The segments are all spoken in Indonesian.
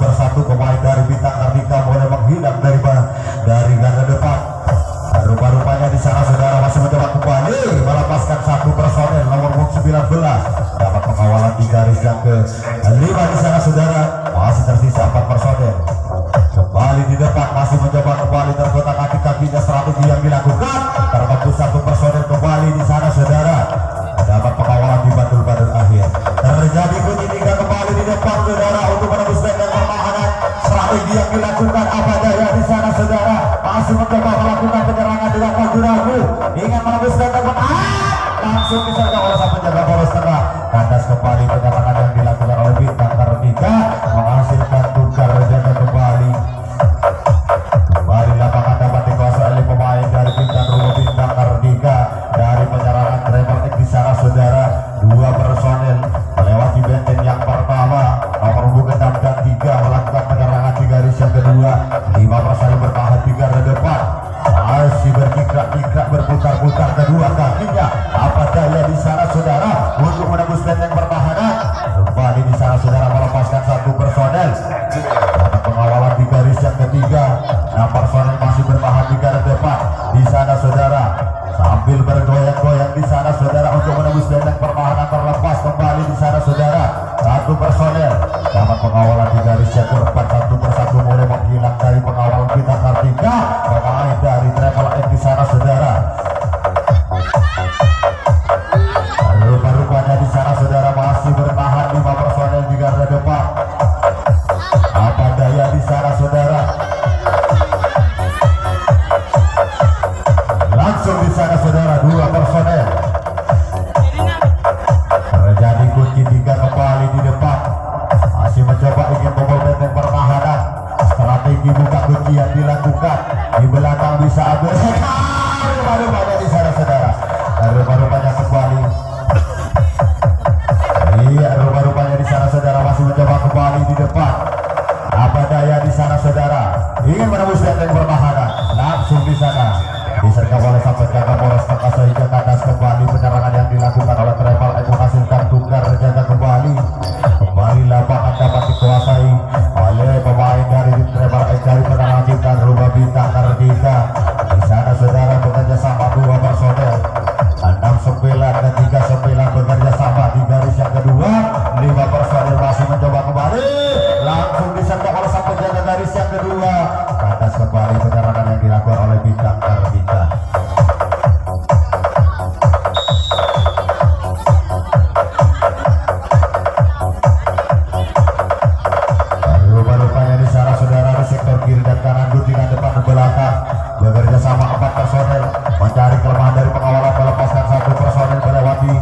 persatu pemain dari Bintang Kartika mulai menghilang dari garda depan. Rupa-rupanya di sana saudara masih mencoba kembali melepaskan satu personel nomor 19 dapat pengawalan di garis yang ke-5 di sana saudara, masih tersisa 4 personel. Kembali di depan masih mencoba kembali tergotak kaki-kakinya, strategi yang dilakukan tertembus satu personel kembali di sana saudara, dapat pengawalan di batul-batul akhir. Terjadi kunci 3 kembali di depan saudara untuk menembus benteng pertahanan. Strategi yang dilakukan apa daya di sana saudara, masih mencoba melakukan penyerangan dengan ragu-ragu ingin menembus benteng pertahanan, langsung diserang oleh sang penjaga poros tengah. Kandas kembali penyerangan yang dilakukan oleh Bintang Kartika menghasilkan tukar jaga kembali. Kembali lapangan dapat dikuasai oleh pemain dari Bintang Kartika. Dari penyerangan Trevor X di sana saudara, 2 personel melewati benteng yang pertama nomor 6 dan 3 melakukan penyerangan di garis yang kedua. 5 personel bertahan di garda depan, masih berkikrak-kikrak berputar-putar kedua kakinya. Apa daya di sana saudara untuk menembus benteng pertahanan. Kembali di sana saudara melepaskan satu personel. Dapat pengawalan di garis yang ketiga. 6 personel masih bertahan di garda depan di sana saudara, sambil bergoyang-goyang di sana saudara untuk menembus benteng pertahanan. Terlepas kembali di sana saudara, 1 personel dapat pengawalan di garis yang keempat. Satu persatu mulai menghilang dari pengawalan Bintang Kartika pemain dari Travel X di sana saudara. Rupa-rupanya di sana saudara masih bertahan 5 personel di garda depan. Apa daya di sana saudara, langsung di sana saudara 2 personel. Terjadi kunci 3 kembali di depan, masih mencoba ingin membobol benteng pertahanan. Strategi buka kunci yang dilakukan di belakang bisa ambil rupa-rupanya di sana saudara. Rupa-rupanya kembali, iya rupa-rupanya di sana saudara masih mencoba kembali di depan. Apa daya di sana saudara ingin menembus benteng pertahanan, langsung di sana disergap oleh sang penjaga poros tengah sehingga kandas kembali. Penyerangan yang dilakukan oleh Travel X menghasilkan tukar jaga kembali. Kembali lapangan dapat dikuasai oleh pemain dari Travel X dari penyerangan Bintang Kartika. Di sana saudara bekerja sama 2 personel, 6-9 dan 3-9 bekerja sama di garis yang kedua. 5 personel masih mencoba kembali, langsung disergap oleh sang penjaga garis yang kedua. Kandas kembali penyerangan yang dilakukan oleh Bintang Kartika. Rupa-rupanya di sana saudara di sektor kiri dan kanan, guntingan depan dan belakang bekerja sama 4 personel mencari kelemahan dari pengawalan, melepaskan 1 personel melewati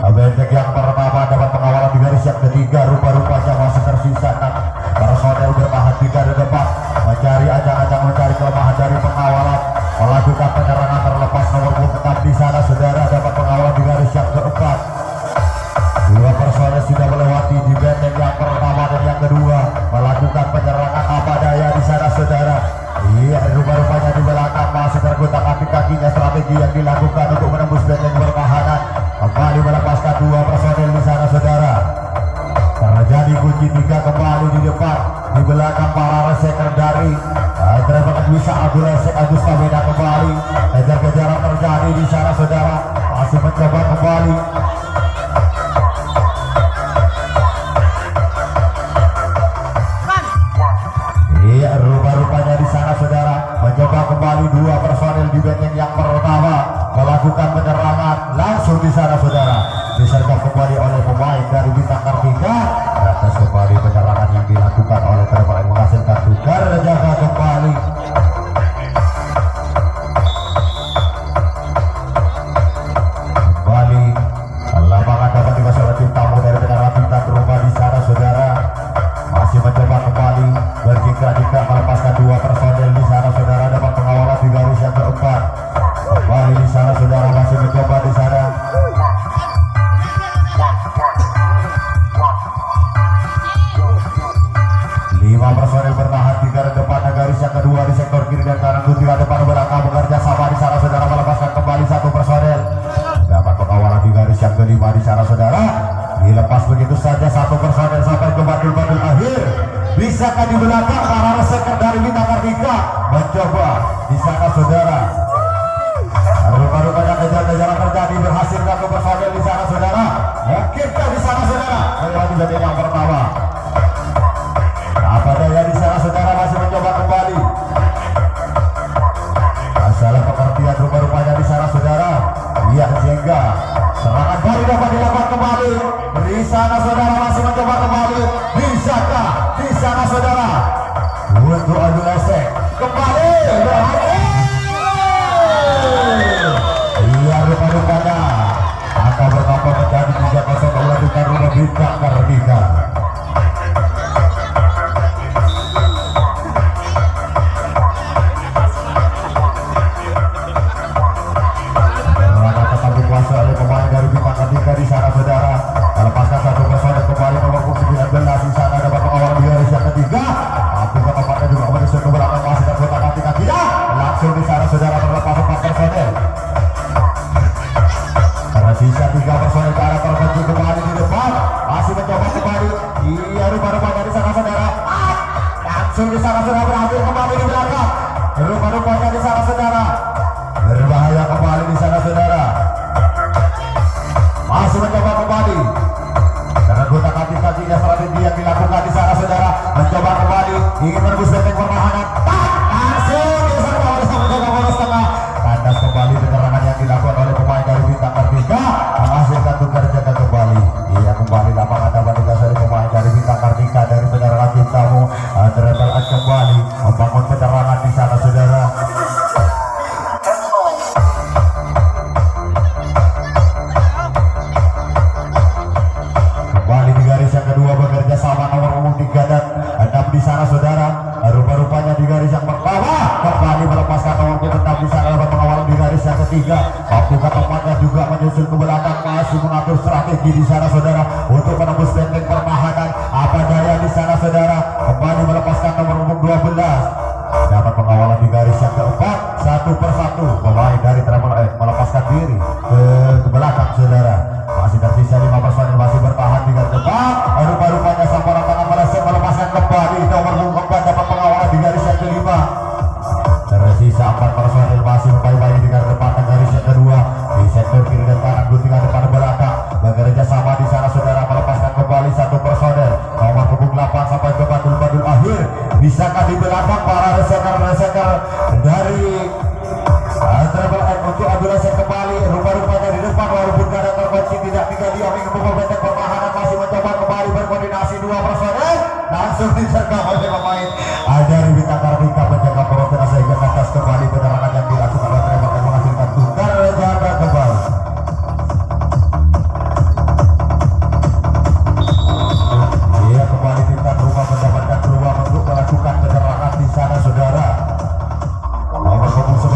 benteng yang pertama. Dapat pengawalan di garis yang ketiga. Rupa-rupanya masih tersisa 6 personel bertahan di garda depan mencari ajang-ajang, mencari kelemahan dari pengawalan, melakukan penyerangan. Terlepas nomor 6 di sana saudara, dapat pengawalan di garis yang keempat. 2 personel sudah melewati di benteng yang pertama dan yang kedua melakukan penyerangan. Apa daya di sana saudara, iya rupa-rupanya di belakang masih tergotak kaki-kakinya. Strategi yang dilakukan untuk menembus benteng pertahanan, kembali melepaskan 2 personel di sana saudara. Terjadi kunci 3 kembali di depan, di belakang para reseker dari Travel X bisa Agus Tabeda kembali. Kejar-kejaran terjadi di sana saudara, masih mencoba kembali. Iya rupa-rupanya di sana saudara mencoba kembali 2 personel di benteng yang pertama melakukan penyerangan. Langsung di sana saudara disergap kembali oleh pemain dari Bintang Kartika. Atas kembali penyerangan yang dilakukan oleh Travel X menghasilkan tukar jaga kembali. Kembali lapangan dapat dikuasai oleh tim tamu dari penyerangan Bintang. Rumah di sana saudara masih mencoba kembali berkikrak-kikrak melepaskan 2 personel di sana saudara. Dapat pengawalan di garis yang keempat. Kembali di sana saudara masih mencoba di sana. Personel bertahan di garis depan garis yang kedua di sektor kiri dan kanan. Guntingan depan belakang bekerja sama di sana saudara melepaskan kembali 1 personel. Dapat pengawalan di garis yang kelima di sana saudara. Dilepas begitu saja 1 personel sampai ke batul-batul akhir. akhir. Bisakah di belakang para reseker dari Bintang Kartika mencoba di sana saudara. Rupa-rupanya kejar-kejaran terjadi, berhasil satu personil di sana saudara. Mungkinkah di sana saudara melewati bagian yang pertama? Apa daya di sana saudara masih mencoba kembali. Masalah pengertian rupa-rupanya di sana saudara. Iya sehingga serangan baru dapat dilakukan kembali. Di sana saudara masih mencoba kembali. Bisakah di sana saudara? Untuk adu lesek kembali berhasil. Iya rupa-rupanya angka bertambah menjadi 3-0 melanjutkan rumah Bintang Kartika. oleh pemain dari Bintang Kartika di sana saudara. Melepaskan satu personel kembali nomor 19 di sana dapat mengawal di garis yang ketiga. Tapi tempatnya juga menyusul ke belakang masih terkotak Kartika tidak. Langsung di sana saudara terlepas 4 personel. Tersisa 3 personel ke arah terbentuk kembali di depan. Masih mencoba kembali. Iya rupa-rupanya di sana saudara. Langsung di sana saudara berhasil kembali di belakang. Rupa-rupanya di sana saudara. Berbahaya kembali di sana saudara. Masih mencoba kembali karena gotak kaki-kakinya strategi yang dilakukan di sana saudara. Mencoba kembali ingin menembus benteng pertahanan. Langsung diserang oleh sang penjaga bola setengah. Kandas kembali penyerangan yang dilakukan oleh pemain dari Bintang Kartika menghasilkan tukar jaga kembali. Ia kembali lapangan dapat dikasih pemain dari Bintang Kartika dari penyerangan tim tamu. Treble H kembali membangun penyerangan di sana saudara. Bekerja sama nomor umum 3 dan 6 di sana saudara. Rupa-rupanya di garis yang pertama kembali melepaskan nomor 6 di sana dapat mengawal di garis yang ketiga. Mampukah tempatnya juga menyusul ke belakang masih mengatur strategi di sana saudara untuk menembus benteng pertahanan. Apa daya di sana saudara kembali melepaskan nomor umum 12 dapat pengawalan di garis yang keempat. Satu persatu pemain dari Treble X melepaskan diri ke belakang saudara. Masih tersisa 5 personil masih bertahan di garis depan. Rupa-rupanya sampai tangan meleset melepaskan kembali nomor umum 4 dapat pengawalan di garis yang kelima. Tersisa 4 personil masih membaik-baik di garis depan dan garis yang kedua. Di sektor kiri dan kanan guntingan depan dan belakang bekerja sama di sana saudara melepaskan kembali 1 personil nomor punggung 8 sampai ke bandul-bandul akhir. Bisakah di belakang para reseker dari Treble X untuk adu lesek kembali. Rupa-rupanya di depan walaupun keadaan terkunci tidak diam ingin membawa benteng pertahanan masih mencoba kembali berkoordinasi 2 personel langsung disergap oleh pemain dari Bintang Kartika menjaga poros sehingga atas kembali penyerangan yang dilakukan oleh Treble X menghasilkan tukar jaga kembali. Ia kembali Bintang rumah mendapatkan peluang untuk melakukan penyerangan di sana saudara. Nomor punggung 19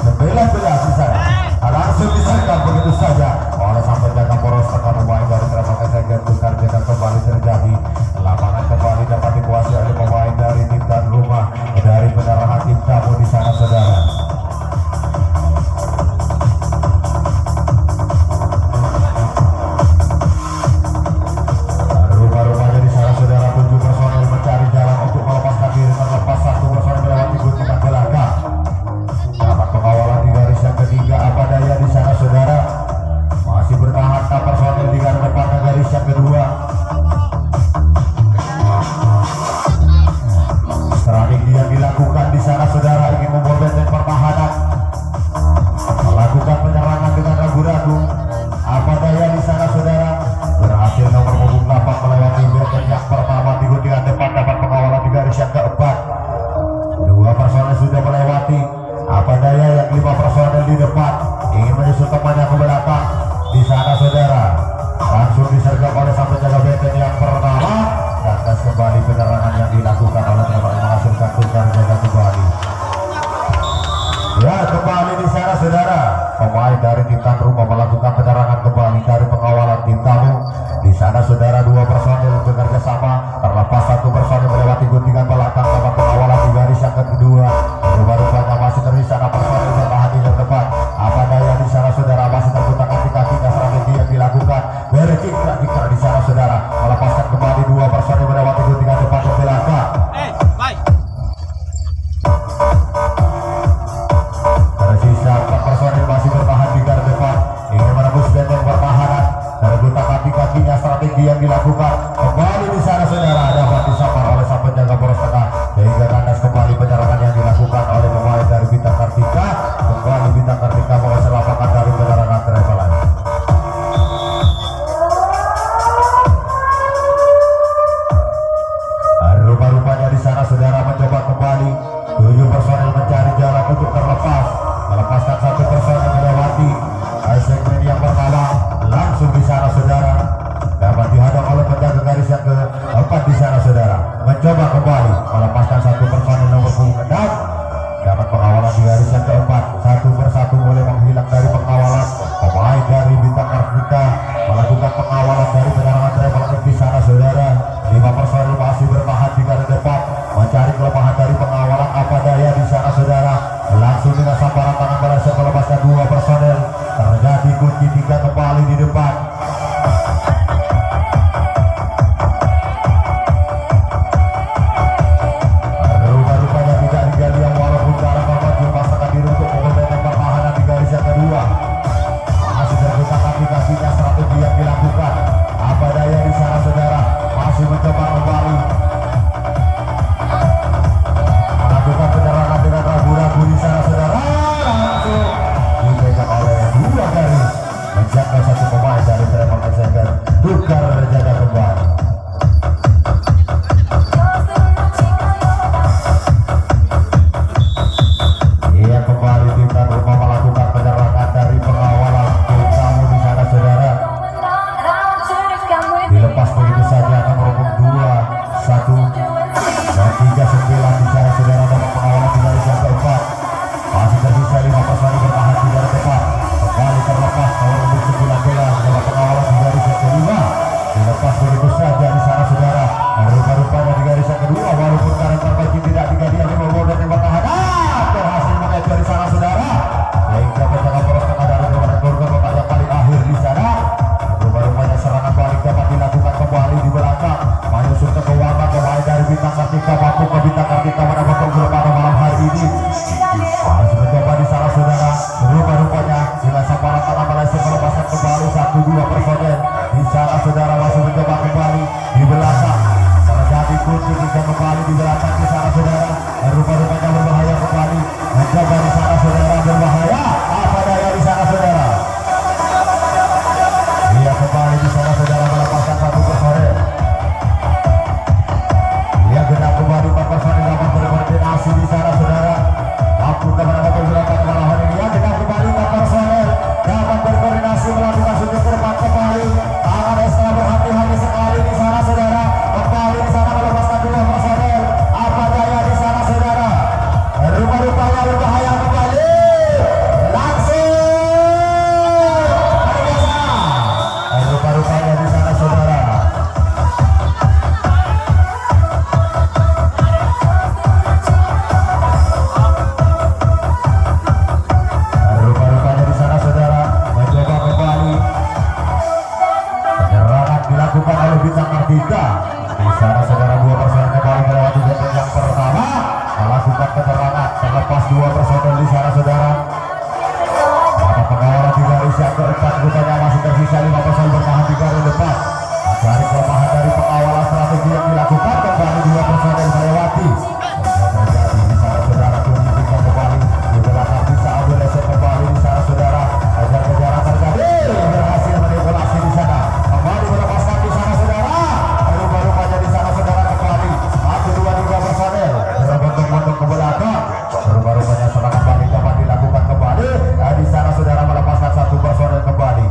di sana langsung disergap begitu saja oleh sampai jaga poros tengah pemain dari Treble X sehingga tukar jaga kembali terjadi. Lapangan kembali dapat dikuasai oleh pemain dari tim dan rumah dari penerangan tim tamu di sana saudara. Rupa-rupanya di sana saudara 7 personel mencari jalan untuk melepaskan diri terlepas 1 personel melewati guntingan belakang. Dapat pengawalan di garis yang ketiga. Apa daya di sana saudara masih bertahan 6 personel di garis depan dan garis yang kedua. Strategi yang dilakukan di sana saudara ingin membawa benteng pertahanan melakukan penyerangan dengan ragu-ragu. Apa daya di sana saudara berhasil nomor punggung 8 melewati benteng yang pertama di guntingan depan dapat pengawalan di garis yang keempat. 2 personel sudah melewati. Apa daya yang 5 personel di depan ingin menyusul temannya ke belakang di sana saudara langsung disergap oleh sang penjaga benteng yang pertama. Lantas kembali penyerangan yang dilakukan oleh Treble X menghasilkan tukar jaga kembali. Ya kembali di sana saudara pemain dari tim tuan rumah melakukan penyerangan kembali dari pengawalan tim tamu di sana saudara. 2 personil bekerja sama terlepas 1 personil melewati guntingan belakang dapat pengawalan di garis yang kedua. Rupa-rupanya masih tersisa 6 personil bertahan di depan. Apa daya di sana saudara masih terputar kaki-kakinya strategi yang dilakukan berkikrak-kikrak di sana saudara melepaskan kembali 2 personil melewati guntingan saudara mencoba kembali 7 personel mencari jalan untuk terlepas, melepaskan 1 personel melewati segmen yang pertama. Langsung di sana saudara dapat dihadang oleh penjaga garis yang keempat di sana saudara, mencoba kembali melepaskan 1 personel nomor 6, dapat pengawalan di garis yang keempat. Satu persatu mulai menghilang dari pengawalan pemain dari Bintang Kartika, melakukan pengawalan dari penerangan travel di sana saudara. 5 personel masih bertahan di garis depan, mencari kelemahan dari pengawalan apa daya di sana saudara. Langsung dengan sambaran tangan berhasil melepaskan 2 personel. Terjadi kunci 3 kembali di depan. Rupanya tidak digali yang walaupun cara Bapak memasakkan diri untuk memperbaiki pertahanan di garis yang kedua. Masih terbuka aplikasinya strategi yang dilakukan. Apa daya di sana saudara, masih mencoba kembali melakukan penyerangan dengan ragu-ragu di sana saudara. Langsung dipegang oleh 2 garis, menjaga 1 pemain dari Travel Executive. Tukar jaga kembali. Ia kembali Bintang Rumah melakukan penyerangan dari pengawalan kamu di sana saudara. Dilepas begitu saja akan merumpuk 2-1 dan 3-9 di sana saudara dapat pengawalan di garis yang keempat. Masih tersisa 5 personel bertahan di garis depan. Kembali terlepas nomor 19 dapat pengawalan di garis yang kelima. Dilepas begitu saja di sana saudara. Rupa-rupanya di garis yang kedua walaupun karena terpancing tidak digali yang membawa dan bertahan. Berhasil mengejar di sana saudara. Sehingga penjaga poros tengah dari kepada keluarga Bapak yang paling akhir di sana. Rupa-rupanya serangan balik dapat dilakukan kembali di belakang. Menyusul ke keuangan pemain dari Bintang Kartika, mampu ke Bintang Kartika mendapatkan gol pada malam hari ini. Masih mencoba di sana saudara. Rupa-rupanya dengan sambaran tangan berhasil melepaskan kembali 1-2 personel di sana saudara. Masih mencoba kembali di belakang. Terjadi kunci 3 kembali di belakang di sana saudara. Rupa-rupanya berbahaya kembali. Mencoba di sana saudara, berbahaya. Apa daya di sana saudara? Ia kembali di sana saudara melepaskan 1 personel. Ia genap kembali 4 personel dapat berkoordinasi di sana saudara. Mampu mendapatkan gerakan malahan ini. Ia genap kembali 4 personel dapat berkoordinasi melakukan sudut ke depan kembali. Tangan Estra berhati-hati sekali di sana saudara. Kembali di sana melepaskan 2 personel. Apa daya di sana saudara? Rupa-rupanya berbahaya kembali. Langsung rupa-rupanya di sana saudara. Rupa-rupanya di sana saudara mencoba kembali. Penyerangan dilakukan oleh Bintang Kartika. Di sana saudara 2 personel kembali melewati bagian yang pertama, melakukan penyerangan terlepas 2 personel di sana saudara. Dapat pengawalan di garis yang keempat, rupanya masih tersisa 5 personel bertahan di garis depan. Mencari kelemahan dari pengawalan strategi yang dilakukan, kembali 2 personel melewati. Terjadi di sana saudara, kunci 3 kembali di belakang bisa ambil leset kembali di sana saudara. Kejar-kejaran terjadi, berhasil manipulasi di sana. Kembali melepaskan di sana saudara. Rupa-rupanya di sana saudara kembali. 1-2-3 personel berbentuk-bentuk ke belakang. Rupa-rupanya serangan balik dapat dilakukan kembali. Di sana saudara melepaskan 1 personel kembali.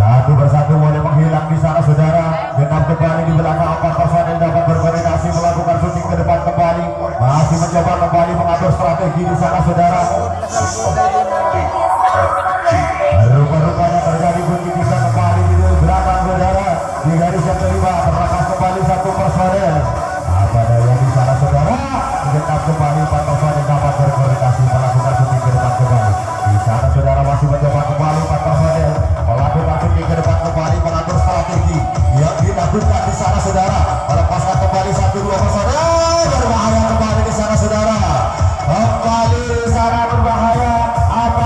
1 persatu mulai menghilang di sana saudara. Genap kembali di belakang 4 personel dapat berkoordinasi melakukan syuting ke depan kembali. Masih mencoba kembali mengatur strategi di sana saudara. Rupa-rupanya terjadi kunci 3 kembali di belakang saudara. Di garis yang kelima terlepas kembali 1 personel. Apa daya di sana saudara? Genap kembali 4 personel dapat berkoordinasi melakukan syuting ke depan kembali. Di sana saudara masih mencoba kembali 4 personel melakukan syuting ke depan kembali, mengatur strategi yang dilakukan di sana saudara. Melepaskan kembali 1-2 personel, berbahaya kembali di sana saudara. Kembali di sana berbahaya. Apa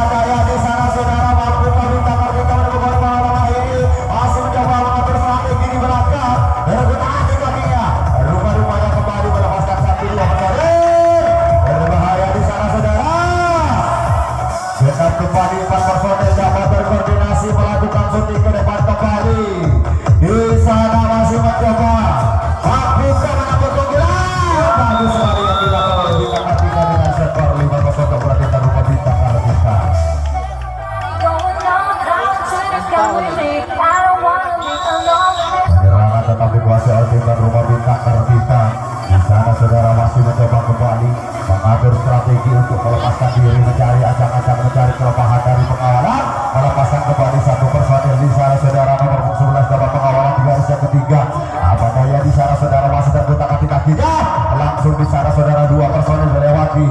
masih mencoba kembali mengatur strategi untuk melepaskan diri, mencari acak-acak, mencari kelemahan dari pengawalan, melepaskan kembali satu personil di sana saudara nomor 11 dapat pengawalan di garis yang ketiga. Apa daya di sana saudara masih terputar kaki-kakinya, langsung di sana saudara dua personil melewati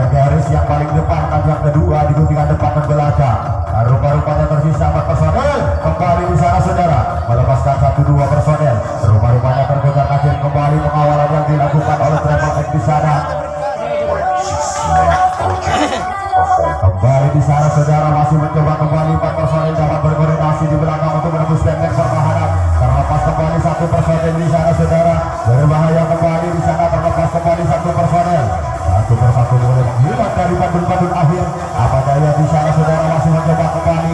garis yang paling depan dan yang kedua di guntingan depan dan belakang. Rupa-rupanya tersisa 4 personil kembali di sana saudara melepaskan 1-2 personil. Rupa-rupanya terputar kaki kembali pengawalan yang dilakukan oleh Travel X di sana. Kembali di sana saudara masih mencoba kembali 4 personil dapat berkoordinasi di belakang untuk menembus benteng pertahanan. Terlepas kembali 1 personil di sana saudara, berbahaya kembali di sana, terlepas kembali 1 personil. Satu persatu mulai menghilang dari padun-padun akhir. Apa daya di sana saudara masih mencoba kembali.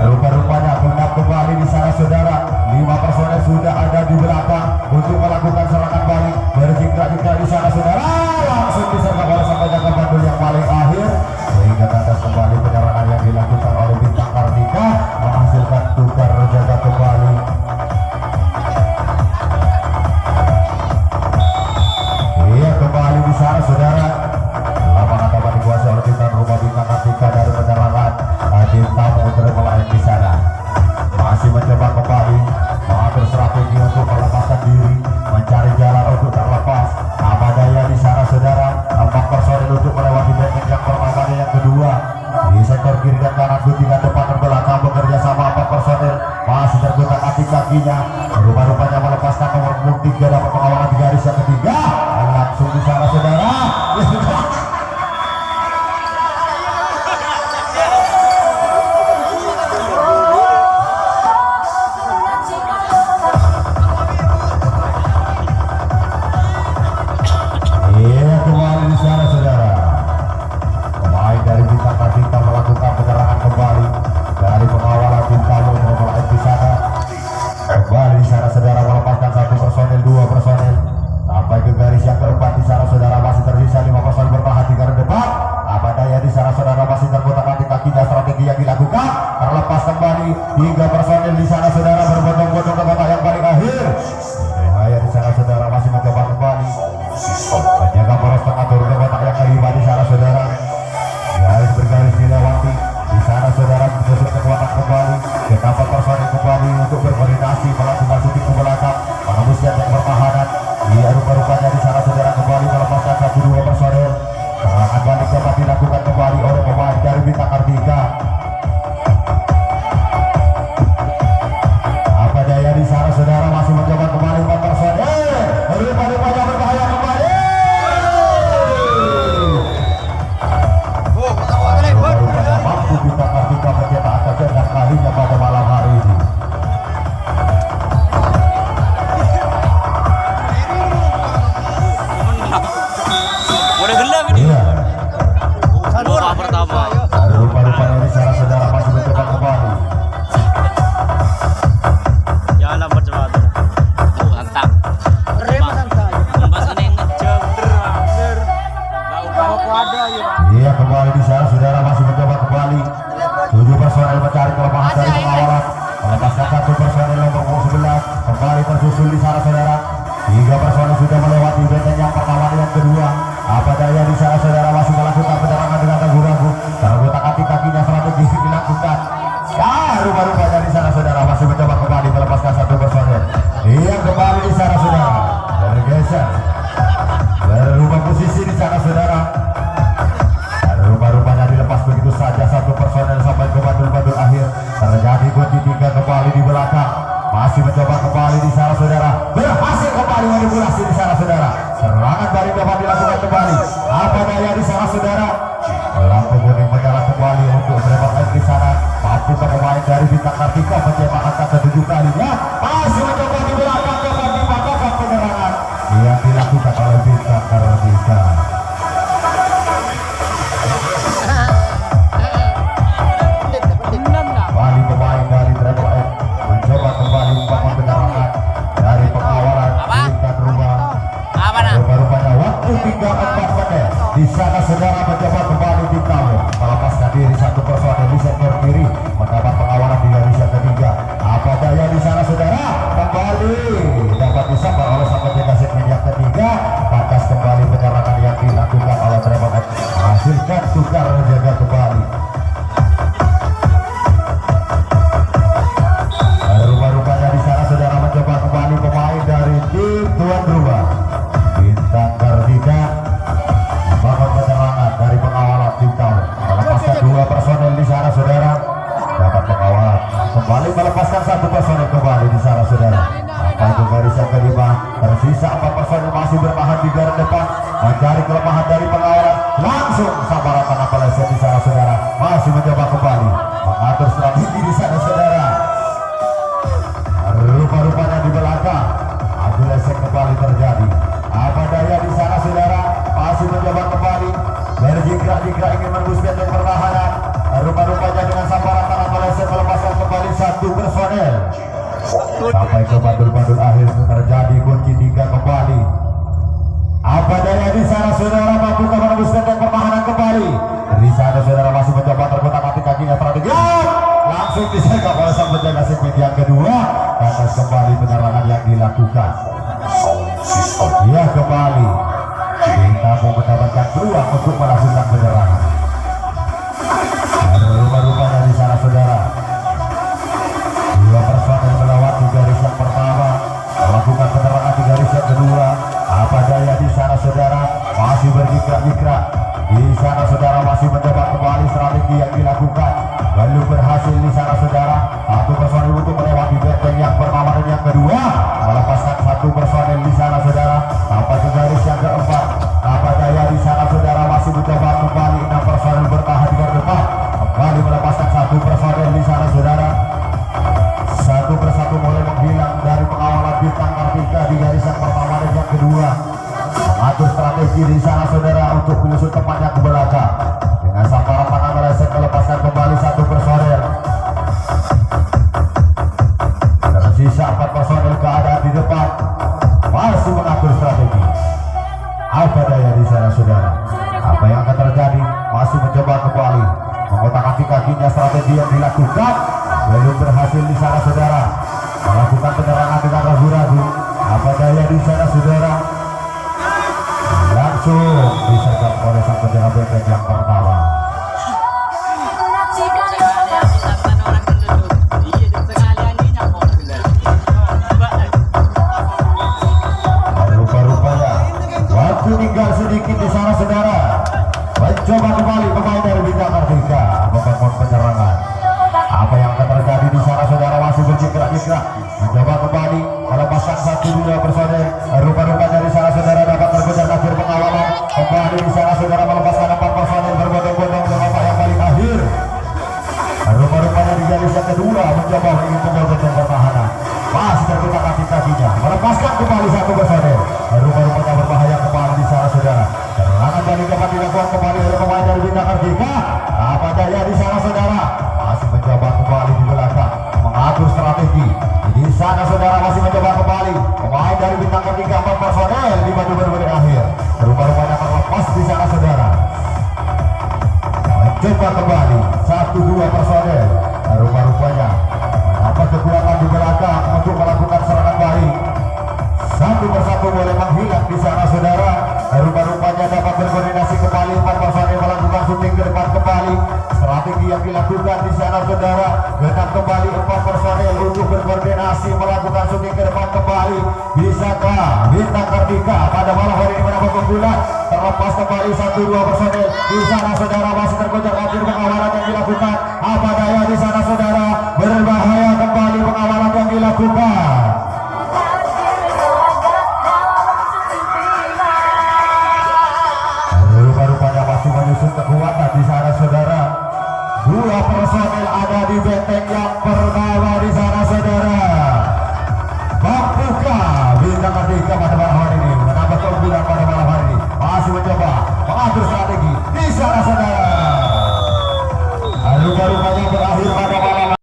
Rupa-rupanya genap kembali di sana saudara. 5 personel sudah ada di belakang untuk melakukan serangan balik. Berjingkrak-jingkrak di sana saudara, langsung diserang oleh sampai jaga bandul yang paling akhir sehingga ke atas kembali penyerangan yang dilakukan oleh Bintang Kartika menghasilkan tukar jaga kembali. Iya kembali di sana saudara. Lapangan dapat dikuasai oleh Bintang Rumah Bintang Kartika dari penyerangan tim tamu termelain di sana. Masih mencoba kembali mengatur strategi untuk melepaskan diri, mencari jalan untuk terlepas. Apa daya di sana saudara, 4 personil untuk melewati benteng yang pertama dan yang kedua. Di sektor kiri dan kanan guntingan depan dan belakang bekerja sama 4 personil masih tergutak kaki-kakinya. Rupa-rupanya melepaskan nomor 3 dapat pengawalan di garis yang ketiga. Dan langsung di sana saudara. Terlepas kembali 3 personil di sana saudara berbondong-bondong ke kotak yang paling akhir. Bahaya di sana saudara masih mencoba kembali menjaga poros tengah turun ke kotak yang kelima di sana saudara. Garis bergaris dilewati di sana saudara bersusut ke kotak kembali. 4 personil kembali untuk berkoordinasi melakukan shooting ke belakang menembus yang pertahanan. Ia rupa-rupanya di sana saudara kembali melepaskan 1-2 personil. Serangan balik dapat dilakukan kembali oleh pemain dari Bintang Kartika. Di sana saudara masih mencoba kembali 4 personil. Rupa-rupanya berbahaya kembali. Rupa-rupanya mampu Bintang Kartika mencetak angka ke-6 kalinya pada malam hari ini. Udah gelap ini. Iya. Pertama. Rupa-rupanya di sana saudara masih mencoba kembali. Iya kembali di sana saudara masih mencoba kembali 7 personel mencari kelemahan dari pengawalan melepaskan 1 personel nomor 11 kembali tersusul di sana saudara. 3 personel sudah melewati benteng yang pertama dan yang kedua. Apa daya di sana saudara masih melakukan penyerangan dengan ragu-ragu. Tergutak kaki-kakinya strategi dilakukan. Ya rupa-rupanya di sana saudara masih mencoba kembali melepaskan 1 personel. Iya kembali di sana saudara bergeser berubah posisi di sana saudara. Rupa-rupanya dilepas begitu saja 1 personel sampai ke bandul-bandul akhir. Terjadi kunci 3 kembali di belakang. Masih mencoba kembali di sana saudara. Berhasil kembali manipulasi di sana saudara. Serangan balik dapat dilakukan kembali. Apa daya di sana saudara. Lampu kuning menyala kembali untuk menembak di sana. Mampu pemain dari Bintang Kartika mencetak angka ke-7 kalinya. Masih mencoba di belakang dapat dipatahkan penyerangan yang dilakukan oleh Bintang Kartika. Kembali pemain dari Travel X mencoba kembali membangun penyerangan dari pengawalan Bintang Rumah. Rupa-rupanya waktu 3-4 menit di sana saudara mencoba kembali di tamu melepaskan diri 1 personel di sektor kiri mendapat pengawalan di garis yang ketiga. Apa daya di sana saudara kembali dapat dapat disambar oleh sang penjaga segmen yang ketiga. Batas kembali penyerangan yang dilakukan oleh Tremor X menghasilkan tukar menjaga kembali. Rupa-rupanya di sana saudara mencoba kembali pemain dari tim tuan rumah Bintang Kartika membangun penyerangan dari pengawalan tim tamu melepaskan 2 personel di sana saudara. Dapat mengawal kembali melepaskan 1 personel kembali di sana saudara. Itu garis yang kelima, tersisa 4 personel masih bertahan di garis depan mencari kelemahan dari pengawalan. Langsung sambaran tangan peleset di sana saudara, masih mencoba kembali mengatur strategi di sana saudara. Rupa-rupanya di belakang adu lesek kembali terjadi. Apa daya di sana saudara, masih mencoba kembali berjingkrak-jingkrak ingin menembus benteng pertahanan. Rupa-rupanya dengan sambaran tangan meleset melepaskan kembali 1 personel. Sampai ke bandul-bandul akhir terjadi kunci 3 kembali. Apa daya di sana saudara, mampu menembus benteng pertahanan kembali. Di sana saudara masih mencoba terkotak-atik kakinya strategi. Langsung disergap oleh sang penjaga segmen yang kedua. Atas kembali penyerangan yang dilakukan. Dia kembali. Kita mau mendapatkan peluang untuk melakukan penyerangan. Rupa-rupanya di sana saudara, 2 personel melewati garis yang pertama, melakukan penyerangan di garis yang kedua. Apa daya di sana saudara, masih berjingkrak-jingkrak. Di sana saudara masih mencoba kembali strategi yang dilakukan. Belum berhasil di sana saudara. 1 personel untuk melewati benteng yang pertama dan yang kedua, melepaskan 1 personel di sana saudara. Sampai ke garis yang keempat. Apa daya di sana saudara, masih mencoba kembali 6 personel bertahan di garis depan. Kembali melepaskan 1 personel di sana saudara. 1 persatu mulai menghilang dari pengawalan Bintang Kartika di garis yang pertama dan yang kedua. Mengatur strategi di sana saudara untuk menyusun tepatnya ke belakang. Dengan sambaran tangan meleset melepaskan kembali 1 personel. Tersisa 4 personel keadaan di depan. Masih mengatur strategi. Apa daya di sana saudara? Apa yang akan terjadi? Masih mencoba kembali mengotak-atik kakinya strategi yang dilakukan. Belum berhasil di sana saudara. Melakukan penyerangan dengan ragu-ragu. Apa daya di sana saudara? Langsung disergap oleh sang penjaga benteng yang pertama. Rupa-rupanya waktu tinggal sedikit di sana saudara. Mencoba kembali pemain dari Bintang Kartika membangun penyerangan. Apa yang akan terjadi di sana saudara, masih berjingkrak-jingkrak mencoba kembali melepaskan 1-2 personel. Rupa-rupanya di sana saudara dapat terkejar akhir pengawalan. Kembali di sana saudara melepaskan 4 personel berbondong-bondong ke babak yang paling akhir. Rupa-rupanya di garis yang kedua mencoba ingin benteng pertahanan. Masih terkotak-atik kakinya melepaskan kembali 1 personel. Rupa-rupanya berbahaya kembali di sana saudara. Serangan balik dapat dilakukan kembali oleh pemain dari Bintang Kartika. Apa daya di sana saudara, masih mencoba kembali di belakang mengatur strategi. Di sana saudara masih mencoba kembali pemain dari Bintang Kartika 4 personel di baju berbeda akhir. Rupa-rupanya terlepas di sana saudara. Mencoba kembali 1-2 personel. Rupa-rupanya apa kekuatan di belakang untuk melakukan serangan balik. 1 persatu boleh menghilang di sana saudara. Rupa-rupanya dapat berkoordinasi kembali 4 personel melakukan syuting ke depan kembali. Strategi yang dilakukan di sana saudara, genap kembali 4 personel untuk berkoordinasi melakukan syuting ke depan kembali. Bisakah Bintang Kartika pada malam hari ini mendapat keunggulan? Terlepas kembali 1-2 personel di sana saudara, masih terkejar akhir pengawalan yang dilakukan. Apa daya di sana saudara, berbahaya kembali pengawalan yang dilakukan. Rupa-rupanya masih menyusun kekuatan di sana saudara. 2 personel ada di benteng yang pertama di